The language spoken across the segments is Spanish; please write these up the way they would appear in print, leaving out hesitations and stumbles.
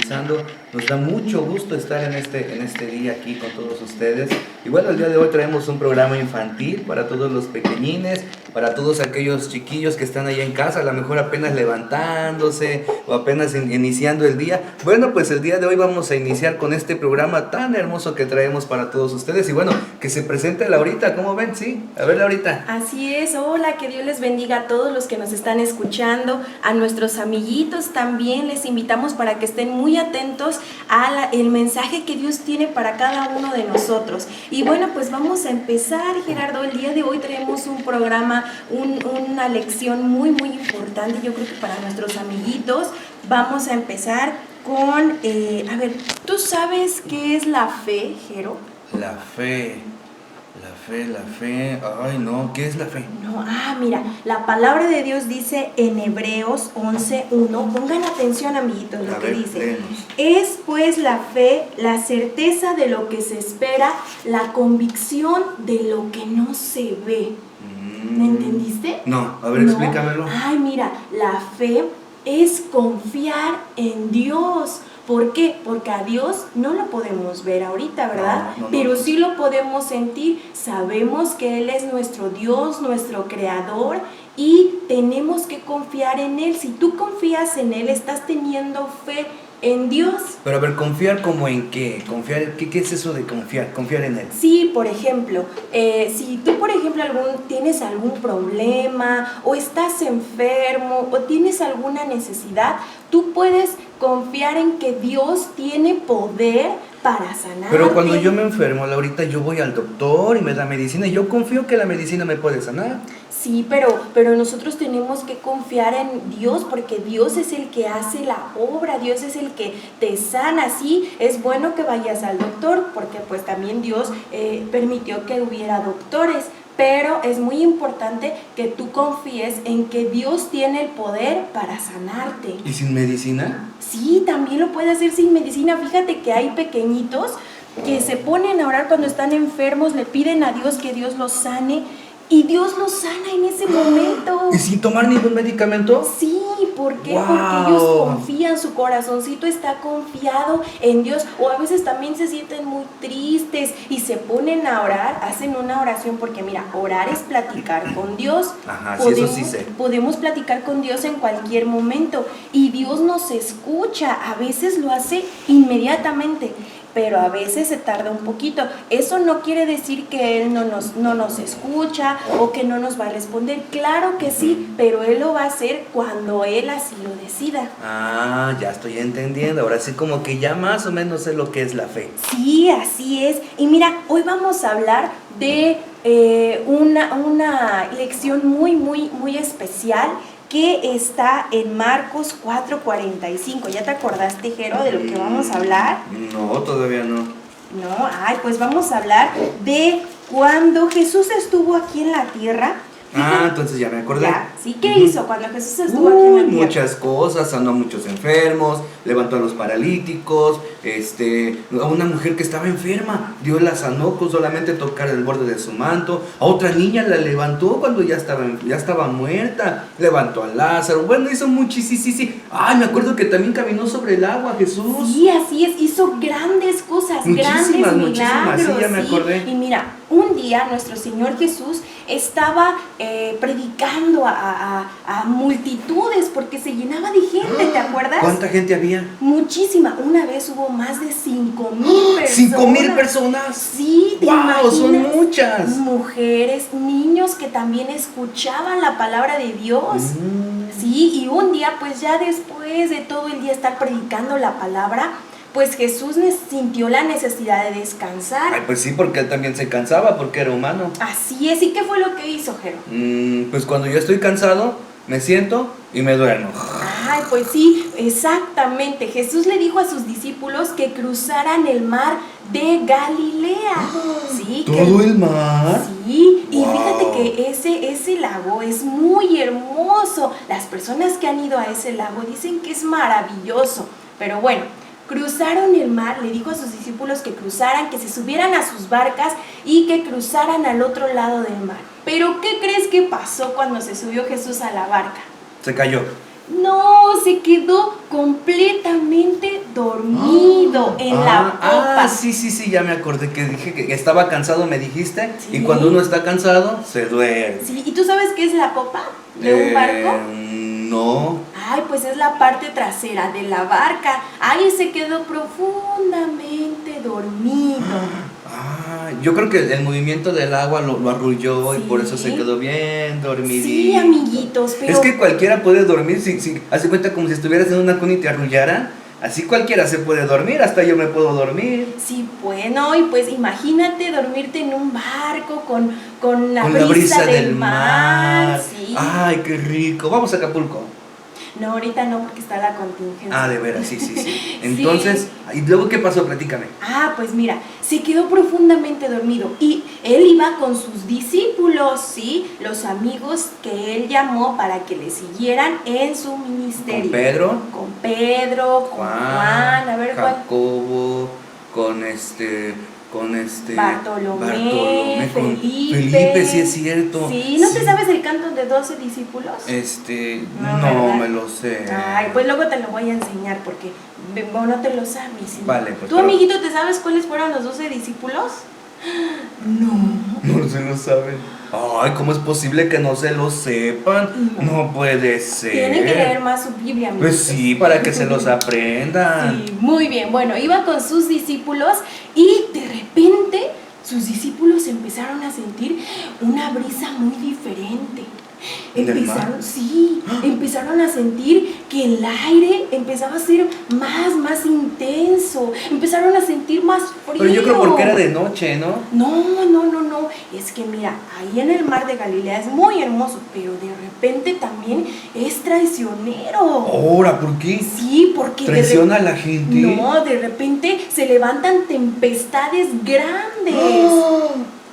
sintonizando. Nos da mucho gusto estar en este día aquí con todos ustedes. Y bueno, el día de hoy traemos un programa infantil para todos los pequeñines, para todos aquellos chiquillos que están allá en casa, a lo mejor apenas levantándose o apenas iniciando el día. Bueno, pues el día de hoy vamos a iniciar con este programa tan hermoso que traemos para todos ustedes. Y bueno, que se presente Laurita, ¿cómo ven? Sí, a ver Laurita. Así es, hola, que Dios les bendiga a todos los que nos están escuchando, a nuestros amiguitos también les invitamos para que estén muy atentos el mensaje que Dios tiene para cada uno de nosotros. Y bueno, pues vamos a empezar, Gerardo. El día de hoy tenemos un programa, una lección muy importante, yo creo que para nuestros amiguitos. Vamos a empezar con, a ver, ¿tú sabes qué es la fe, Jero? La fe, ay no, ¿qué es la fe? No, mira, la palabra de Dios dice en Hebreos 11:1, pongan atención amiguitos lo que dice. Léenos. Es pues la fe, la certeza de lo que se espera, la convicción de lo que no se ve. ¿Me entendiste? No, a ver, ¿No? explícamelo. Ay, mira, la fe es confiar en Dios. ¿Por qué? Porque a Dios no lo podemos ver ahorita, ¿verdad? No. Pero sí lo podemos sentir. Sabemos que Él es nuestro Dios, nuestro Creador, y tenemos que confiar en Él. Si tú confías en Él, estás teniendo fe en Dios. Pero a ver, ¿confiar como en qué? ¿Qué es eso de confiar? Confiar en Él. Sí, por ejemplo, si tú, por ejemplo, tienes algún problema, o estás enfermo, o tienes alguna necesidad, tú puedes confiar en que Dios tiene poder para sanarte. Pero cuando yo me enfermo, Laurita, yo voy al doctor y me da medicina y yo confío que la medicina me puede sanar. Sí, pero nosotros tenemos que confiar en Dios, porque Dios es el que hace la obra, Dios es el que te sana. Sí, es bueno que vayas al doctor, porque pues también Dios permitió que hubiera doctores, pero es muy importante que tú confíes en que Dios tiene el poder para sanarte. ¿Y sin medicina? Sí, también lo puede hacer sin medicina. Fíjate que hay pequeñitos que se ponen a orar cuando están enfermos, le piden a Dios que Dios los sane, y Dios los sana en ese momento. ¿Y sin tomar ningún medicamento? Sí, ¿por qué? ¡Wow! Porque ellos confían, su corazoncito está confiado en Dios. O a veces también se sienten muy tristes y se ponen a orar, hacen una oración, porque mira, orar es platicar con Dios. Ajá, sí, eso sí sé. Podemos platicar con Dios en cualquier momento y Dios nos escucha. A veces lo hace inmediatamente, pero a veces se tarda un poquito. Eso no quiere decir que Él no nos escucha o que no nos va a responder. Claro que sí, pero Él lo va a hacer cuando Él así lo decida. Ya estoy entendiendo. Ahora sí, como que ya más o menos sé lo que es la fe. Sí, así es. Y mira, hoy vamos a hablar de una lección muy especial que está en Marcos 4:45. ¿Ya te acordaste, Jero, de lo que vamos a hablar? No, todavía no. No, pues vamos a hablar de cuando Jesús estuvo aquí en la tierra. Entonces ya me acordé. Ya, ¿sí? ¿Qué hizo cuando Jesús estuvo aquí en la tierra? Muchas cosas, sanó a muchos enfermos, levantó a los paralíticos, a una mujer que estaba enferma, Dios la sanó con solamente tocar el borde de su manto, a otra niña la levantó cuando ya estaba muerta, levantó a Lázaro, bueno, hizo muchísimo. Me acuerdo que también caminó sobre el agua Jesús. Sí, así es, hizo grandes cosas, grandes milagros. Sí, ya me acordé. Y mira, un día nuestro Señor Jesús estaba predicando a multitudes, porque se llenaba de gente, ¿te acuerdas? ¿Cuánta gente había? Muchísima. Una vez hubo más de 5,000 personas. ¿5,000 personas? Sí, ¿te ¡Wow! Son imaginas? muchas. Mujeres, niños que también escuchaban la palabra de Dios. Sí, y un día, pues ya después de todo el día estar predicando la palabra, pues Jesús sintió la necesidad de descansar. Pues sí, porque él también se cansaba, porque era humano. Así es. ¿Y qué fue lo que hizo, Jero? Pues cuando yo estoy cansado, me siento y me duermo. Pues sí, exactamente. Jesús le dijo a sus discípulos que cruzaran el mar de Galilea. ¿Sí? ¿Todo el mar? Sí, y wow. Fíjate que ese lago es muy hermoso. Las personas que han ido a ese lago dicen que es maravilloso. Pero bueno, cruzaron el mar, le dijo a sus discípulos que cruzaran, que se subieran a sus barcas y que cruzaran al otro lado del mar. Pero ¿qué crees que pasó cuando se subió Jesús a la barca? Se cayó. No, se quedó completamente dormido en la popa. Sí, ya me acordé que dije que estaba cansado, me dijiste, Sí. y cuando uno está cansado, se duerme. Sí, ¿y tú sabes qué es la popa de un barco? No. Ay, pues es la parte trasera de la barca. Ahí se quedó profundamente dormido. Yo creo que el movimiento del agua lo arrulló y Sí. por eso se quedó bien dormidito. Sí, amiguitos, pero... Es que cualquiera puede dormir, si hace cuenta como si estuvieras en una cuna y te arrullaran, así cualquiera se puede dormir, hasta yo me puedo dormir. Sí, bueno, y pues imagínate dormirte en un barco con la brisa del mar. Sí. Ay, qué rico. Vamos a Acapulco. No, ahorita no, porque está la contingencia. De veras, sí. Entonces, ¿y luego qué pasó? Platícame. Pues mira, se quedó profundamente dormido y él iba con sus discípulos, ¿sí? Los amigos que él llamó para que le siguieran en su ministerio. ¿Con Pedro? Con Pedro, con Juan, a ver, Juan. Jacobo, con Bartolomé, con Felipe. Felipe, sí es cierto. Sí, ¿no te sabes el canto de 12 discípulos? No ¿verdad? me lo sé. Ay, pues luego te lo voy a enseñar porque no te lo sabes. ¿Sí? Vale, pues. ¿Tú, amiguito, te sabes cuáles fueron los 12 discípulos? No se lo saben. Ay, ¿cómo es posible que no se lo sepan? No puede ser. Tienen que leer más su Biblia, amiguitos. Pues sí, para que se los aprendan. Sí, muy bien. Bueno, iba con sus discípulos y de repente sus discípulos empezaron a sentir una brisa muy diferente. Empezaron a sentir que el aire empezaba a ser más intenso. Empezaron a sentir más frío. Pero yo creo porque era de noche, ¿no? No. Es que mira, ahí en el mar de Galilea es muy hermoso, pero de repente también es traicionero. Ahora, ¿por qué? Sí, porque ¿Traiciona a la gente? No, de repente se levantan tempestades grandes.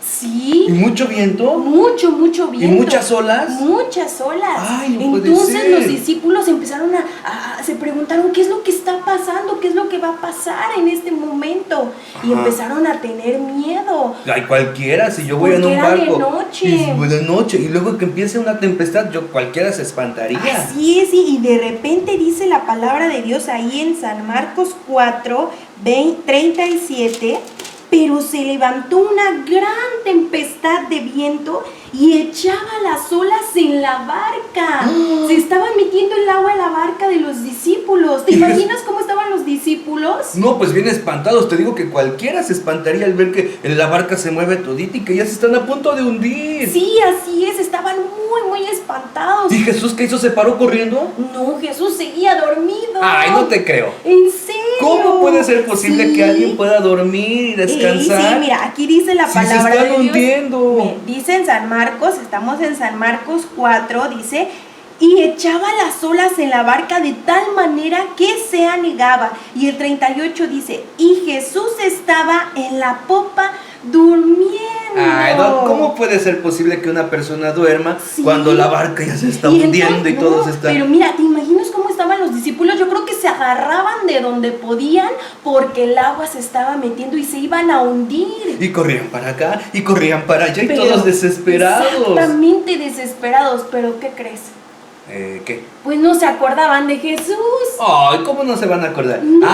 Sí. ¿Y mucho viento? Mucho viento. ¿Y muchas olas? Muchas olas. Ay, no puede Entonces ser. los discípulos empezaron se preguntaron qué es lo que está pasando, qué es lo que va a pasar en este momento. Y empezaron a tener miedo. Ay, cualquiera, si yo voy en un Porque era barco. de noche. Y de noche. Y luego que empiece una tempestad, cualquiera se espantaría. Así es, y de repente dice la palabra de Dios ahí en San Marcos 4, 37. Pero se levantó una gran tempestad de viento y echaba las olas en la barca. Se estaba metiendo el agua en la barca de los discípulos. ¿Te imaginas cómo estaban los discípulos? No, pues bien espantados. Te digo que cualquiera se espantaría al ver que la barca se mueve todita y que ya se están a punto de hundir. Sí, así es. Estaban muy espantados. ¿Y Jesús qué hizo? ¿Se paró corriendo? No, Jesús seguía dormido. Ay, no te creo. ¿En serio? ¿Cómo puede ser posible que alguien pueda dormir y descansar? Sí, mira, aquí dice la palabra se están de Dios. hundiendo. Dice en San Marcos, estamos en San Marcos 4, dice, y echaba las olas en la barca de tal manera que se anegaba. Y el 38 dice, y Jesús estaba en la popa durmiendo. Ay, no, ¿cómo puede ser posible que una persona duerma cuando la barca ya se está Y hundiendo entonces, y todos están... Pero mira, ¿te imaginas cómo estaban los discípulos? Yo creo que se agarraban de donde podían porque el agua se estaba metiendo y se iban a hundir. Y corrían para acá y corrían para allá y Pero todos desesperados. Exactamente desesperados, pero ¿qué crees? ¿Qué? Pues no se acordaban de Jesús. Ay, ¿cómo no se van a acordar? No.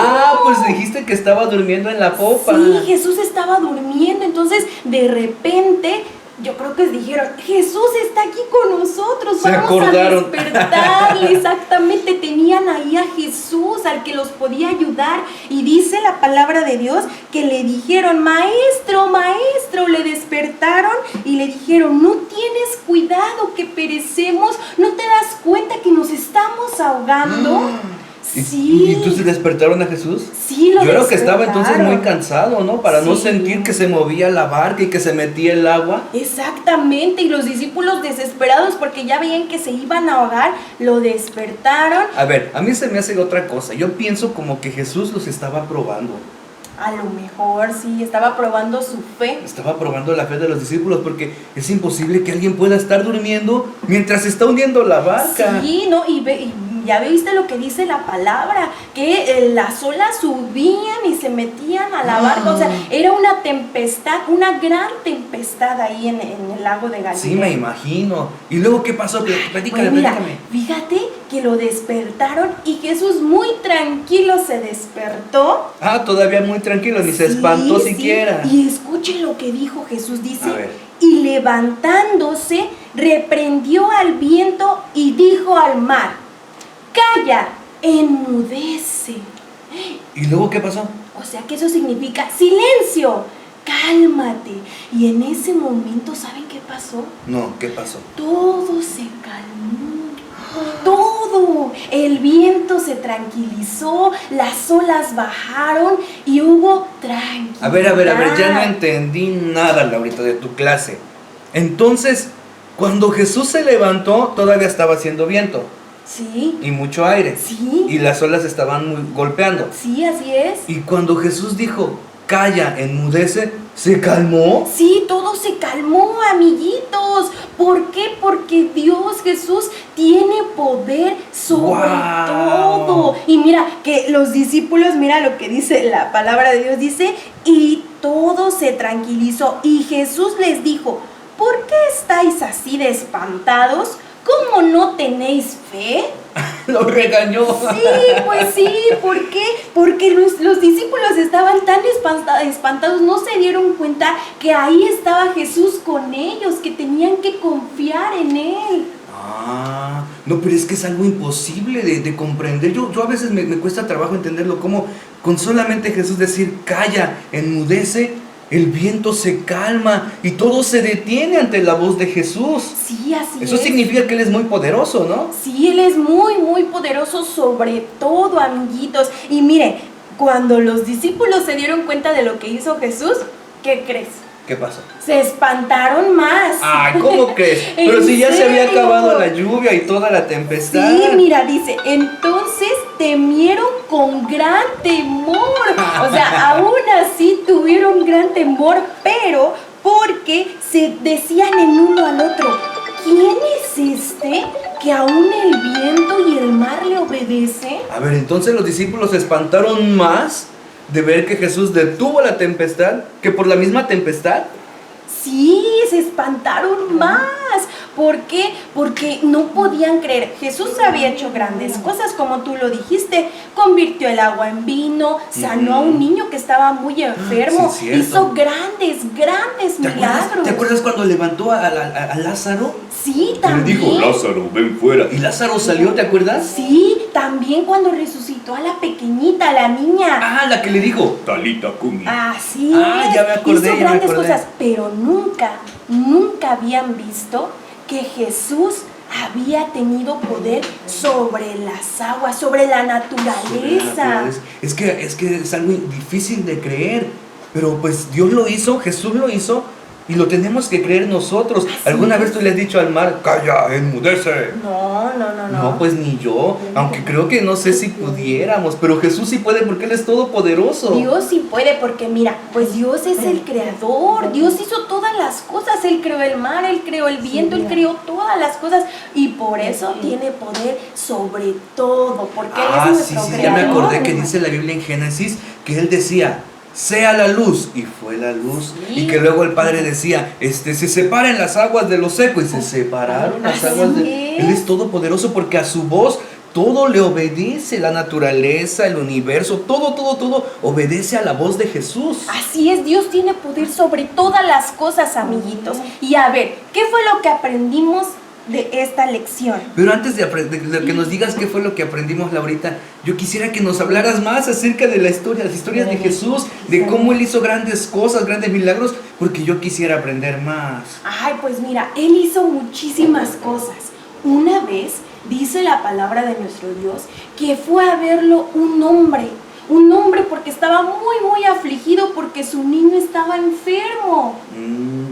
Pues dijiste que estaba durmiendo en la popa. Sí, Jesús estaba durmiendo, entonces de repente yo creo que dijeron, Jesús está aquí con nosotros, Se vamos acordaron. a despertarle. Exactamente, tenían ahí a Jesús, al que los podía ayudar. Y dice la palabra de Dios que le dijeron, maestro, le despertaron y le dijeron, no tienes cuidado que perecemos, ¿no te das cuenta que nos estamos ahogando? Sí. ¿Y entonces despertaron a Jesús? Sí, lo Yo creo que estaba despertaron. entonces muy cansado, ¿no? Para no Sí. sentir que se movía la barca y que se metía el agua. Exactamente, y los discípulos desesperados porque ya veían que se iban a ahogar, lo despertaron. A ver, a mí se me hace otra cosa. Yo pienso como que Jesús los estaba probando. A lo mejor sí, estaba probando su fe. Estaba probando la fe de los discípulos porque es imposible que alguien pueda estar durmiendo mientras se está hundiendo la barca. Sí, ¿no? Y ya viste lo que dice la palabra, que las olas subían y se metían a la barca, o sea, era una tempestad, una gran tempestad ahí en el lago de Galilea. Sí, me imagino. ¿Y luego qué pasó? Platícame, Pues mira, platícame. fíjate que lo despertaron y Jesús muy tranquilo se despertó. Ah, todavía muy tranquilo, ni se espantó Sí, siquiera. Y escuchen lo que dijo Jesús, dice, A ver. y levantándose, reprendió al viento y dijo al mar, calla, enmudece. ¿Y luego qué pasó? O sea que eso significa silencio, cálmate. Y en ese momento, ¿saben qué pasó? No, ¿qué pasó? Todo se calmó. Todo, el viento se tranquilizó, las olas bajaron y hubo tranquilidad. A ver, ya no entendí nada, Laurita, de tu clase. Entonces, cuando Jesús se levantó, todavía estaba haciendo viento Sí, y mucho aire. sí, Y las olas estaban golpeando. sí, así es. Y cuando Jesús dijo, calla, enmudece, ¿se calmó? Sí, todo se calmó, amiguitos. ¿Por qué? Porque Dios Jesús tiene poder sobre ¡Guau! todo. Y mira, que los discípulos, mira lo que dice la palabra de Dios, dice, y todo se tranquilizó. Y Jesús les dijo, ¿por qué estáis así de espantados? ¿Cómo no tenéis fe? Lo regañó. Sí, pues sí, ¿por qué? Porque los discípulos estaban tan espantados, no se dieron cuenta que ahí estaba Jesús con ellos, que tenían que confiar en Él. Ah, no, pero es que es algo imposible de comprender. Yo a veces me cuesta trabajo entenderlo, como con solamente Jesús decir, calla, enmudece, el viento se calma y todo se detiene ante la voz de Jesús. Sí, así Eso es. significa que Él es muy poderoso, ¿no? Sí, Él es muy, muy poderoso sobre todo, amiguitos. Y miren, cuando los discípulos se dieron cuenta de lo que hizo Jesús, ¿qué crees? ¿Qué pasó? Se espantaron más. Ay, ¿cómo crees? ¿En Pero si ya se había serio? acabado la lluvia y toda la tempestad. Sí, mira, dice, entonces temieron con gran temor. O sea, aún así tuvieron gran temor, pero porque se decían el uno al otro, ¿quién es este que aún el viento y el mar le obedecen? A ver, entonces los discípulos se espantaron más de ver que Jesús detuvo la tempestad que por la misma tempestad. Sí, se espantaron más. ¿Por qué? Porque no podían creer. Jesús había hecho grandes cosas, como tú lo dijiste. Convirtió el agua en vino, sanó a un niño que estaba muy enfermo. Sí, cierto. Hizo grandes milagros. ¿Te acuerdas cuando levantó a Lázaro? Sí, Y le también. dijo, Lázaro, ven fuera. Y Lázaro salió, ¿te acuerdas? Sí, también cuando resucitó a la pequeñita, a la niña. Ah, la que le dijo, Talita Kumi. Así Ah, es. ya me acordé, Hizo ya me grandes acordé. cosas, pero nunca habían visto que Jesús había tenido poder sobre las aguas, sobre la naturaleza. Es que es algo difícil de creer. Pero pues Dios lo hizo, Jesús lo hizo. Y lo tenemos que creer nosotros. ¿Alguna vez tú le has dicho al mar, calla, enmudece? No. No, pues ni yo. Aunque creo que no sé si pudiéramos. Pero Jesús sí puede porque Él es todopoderoso. Dios sí puede porque mira, pues Dios es el creador. Dios hizo todas las cosas. Él creó el mar, Él creó el viento, Él creó todas las cosas. Y por eso tiene poder sobre todo. Porque Él es nuestro sí, ya creador. me acordé que dice la Biblia en Génesis que Él decía, sea la luz, y fue la luz. Sí. Y que luego el Padre decía, se separen las aguas de lo seco, y se separaron las Así aguas de... es. Él es todopoderoso porque a su voz todo le obedece, la naturaleza, el universo, todo obedece a la voz de Jesús. Así es, Dios tiene poder sobre todas las cosas, amiguitos. Y a ver, ¿qué fue lo que aprendimos de esta lección? Pero antes de que nos digas qué fue lo que aprendimos, Laurita, yo quisiera que nos hablaras más acerca de la historia, las historias de Jesús, de cómo Él hizo grandes cosas, grandes milagros, porque yo quisiera aprender más. Ay, pues mira, Él hizo muchísimas cosas. Una vez dice la palabra de nuestro Dios que fue a verlo un hombre porque estaba muy afligido porque porque su niño estaba enfermo.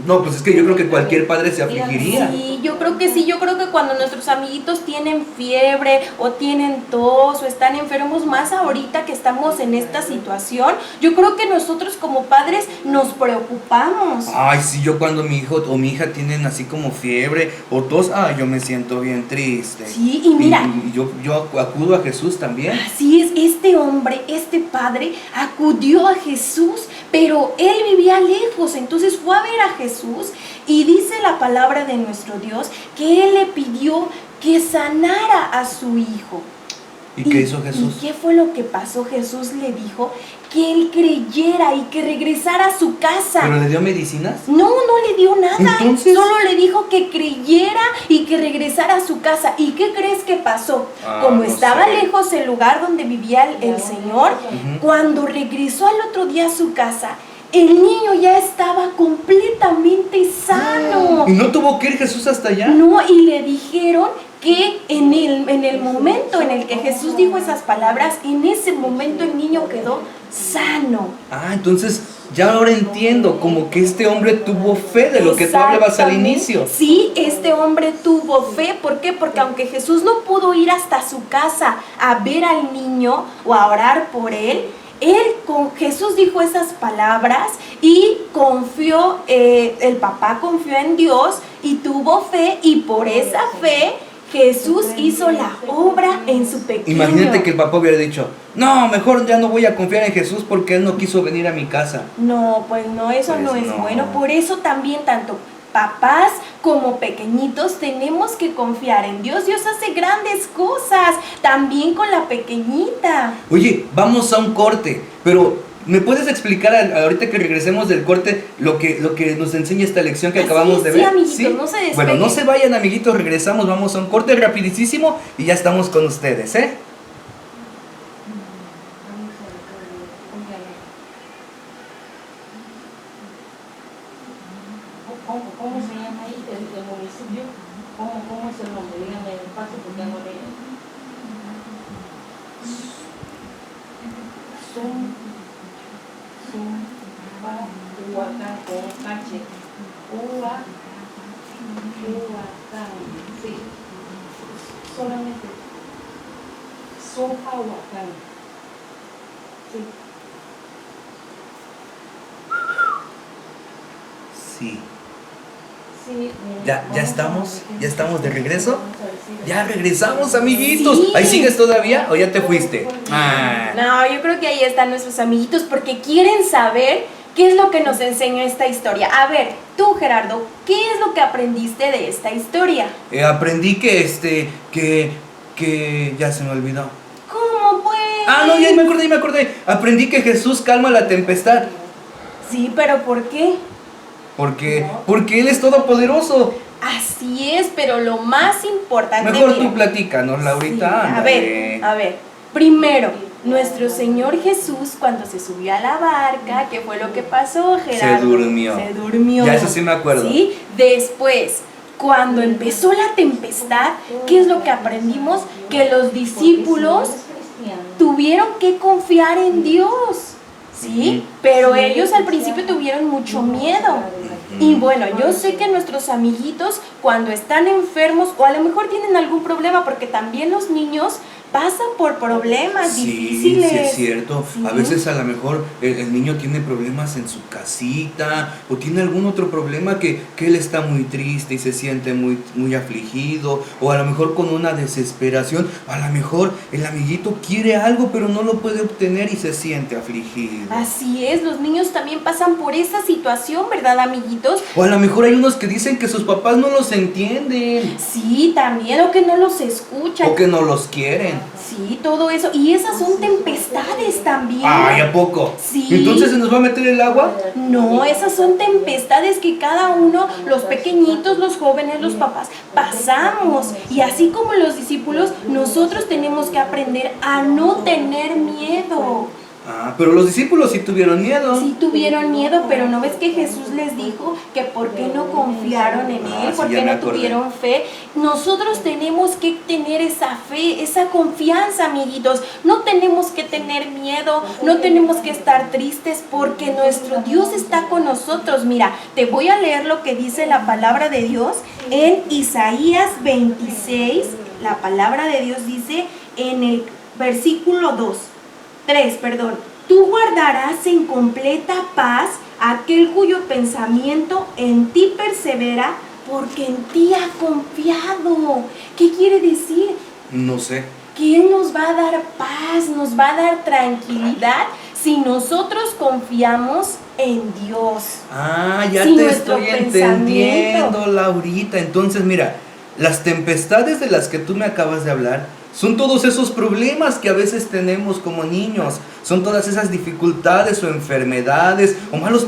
No, pues es que yo creo que cualquier padre se afligiría. Sí, yo creo que sí, yo creo que cuando nuestros amiguitos tienen fiebre o tienen tos o están enfermos, más ahorita que estamos en esta situación, yo creo que nosotros como padres nos preocupamos. Ay, sí, yo cuando mi hijo o mi hija tienen así como fiebre o tos, yo me siento bien triste. Sí, y mira, Y yo acudo a Jesús también. así es, este hombre, este padre acudió a Jesús, pero él vivía lejos, entonces fue a ver a Jesús y dice la palabra de nuestro Dios que él le pidió que sanara a su hijo. ¿Y qué hizo Jesús? ¿Y qué fue lo que pasó? Jesús le dijo que él creyera y que regresara a su casa. ¿Pero le dio medicinas? No le dio nada. ¿Entonces? Solo le dijo que creyera y que regresara a su casa. ¿Y qué crees que pasó? Como no estaba sé. lejos el lugar donde vivía el Señor, cuando regresó al otro día a su casa, el niño ya estaba completamente sano. ¿Y no tuvo que ir Jesús hasta allá? No, y le dijeron que en el momento en el que Jesús dijo esas palabras, en ese momento el niño quedó sano. Entonces ya ahora entiendo, como que este hombre tuvo fe de lo que tú hablabas al inicio. Sí, este hombre tuvo fe. ¿Por qué? Porque aunque Jesús no pudo ir hasta su casa a ver al niño o a orar por él, Jesús dijo esas palabras y confió, el papá confió en Dios y tuvo fe, y por esa fe Jesús hizo la obra en su pequeño. Imagínate que el papá hubiera dicho, no, mejor ya no voy a confiar en Jesús porque él no quiso venir a mi casa. No, pues no, eso Pues no es no. bueno. Por eso también tanto papás como pequeñitos tenemos que confiar en Dios. Dios hace grandes cosas, también con la pequeñita. Oye, vamos a un corte, pero ¿me puedes explicar ahorita que regresemos del corte lo que nos enseña esta lección que acabamos de ver? Sí, amiguitos, no se despeguen. Bueno, no se vayan, amiguitos, regresamos, vamos a un corte rapidísimo y ya estamos con ustedes, ¿eh? ¿Cómo se llama ahí el municipio? ¿Cómo es el nombre? Díganme despacio porque no leo. Huacán con H. Huacán. Sí. Solamente. Huacán. Sí. Sí. Sí, ¿Ya estamos de regreso? Ya regresamos, amiguitos. Sí. ¿Ahí sigues todavía o ya te fuiste? No, yo creo que ahí están nuestros amiguitos porque quieren saber qué es lo que nos enseña esta historia. A ver, tú, Gerardo, ¿qué es lo que aprendiste de esta historia? Aprendí que ya se me olvidó. ¿Cómo pues? No, ya me acordé. Aprendí que Jesús calma la tempestad. Sí, pero ¿por qué? Porque Él es todopoderoso. Así es, pero lo más importante... Mejor mira, tú platícanos, Laurita. sí, ándale. a ver, primero, nuestro Señor Jesús cuando se subió a la barca, ¿qué fue lo que pasó, Gerardo? Se durmió. Ya, eso sí me acuerdo. ¿Sí? Después, cuando empezó la tempestad, ¿qué es lo que aprendimos? Que los discípulos tuvieron que confiar en Dios, ¿sí? Pero ellos al principio tuvieron mucho miedo. Y bueno, yo sé que nuestros amiguitos cuando están enfermos o a lo mejor tienen algún problema, porque también los niños pasan por problemas difíciles. Sí, es cierto. Sí. A veces a lo mejor el niño tiene problemas en su casita o tiene algún otro problema que él está muy triste y se siente muy afligido, o a lo mejor con una desesperación. A lo mejor el amiguito quiere algo pero no lo puede obtener y se siente afligido. Así es, los niños también pasan por esa situación, ¿verdad, amiguitos? O a lo mejor hay unos que dicen que sus papás no los entienden Sí, también, o que no los escuchan. o que no los quieren. Sí, todo eso. Y esas son tempestades también. Ay, ¿a poco? Sí. ¿Entonces se nos va a meter el agua? No, esas son tempestades que cada uno, los pequeñitos, los jóvenes, los papás, pasamos. Y así como los discípulos, nosotros tenemos que aprender a no tener miedo. Ah, pero los discípulos sí tuvieron miedo. Sí tuvieron miedo, pero ¿no ves que Jesús les dijo que por qué no confiaron en Ah, Él? sí, ¿Por ya qué me no acordé. tuvieron fe? Nosotros tenemos que tener esa fe, esa confianza, amiguitos. No tenemos que tener miedo, no tenemos que estar tristes porque nuestro Dios está con nosotros. Mira, te voy a leer lo que dice la palabra de Dios en Isaías 26. La palabra de Dios dice en el versículo 3, tú guardarás en completa paz aquel cuyo pensamiento en ti persevera, porque en ti ha confiado. ¿Qué quiere decir? No sé. Que Él nos va a dar paz, nos va a dar tranquilidad si nosotros confiamos en Dios. Ah, ya Sí, te nuestro estoy pensamiento. entendiendo, Laurita. Entonces, mira, las tempestades de las que tú me acabas de hablar son todos esos problemas que a veces tenemos como niños. Son todas esas dificultades o enfermedades o malos pensamientos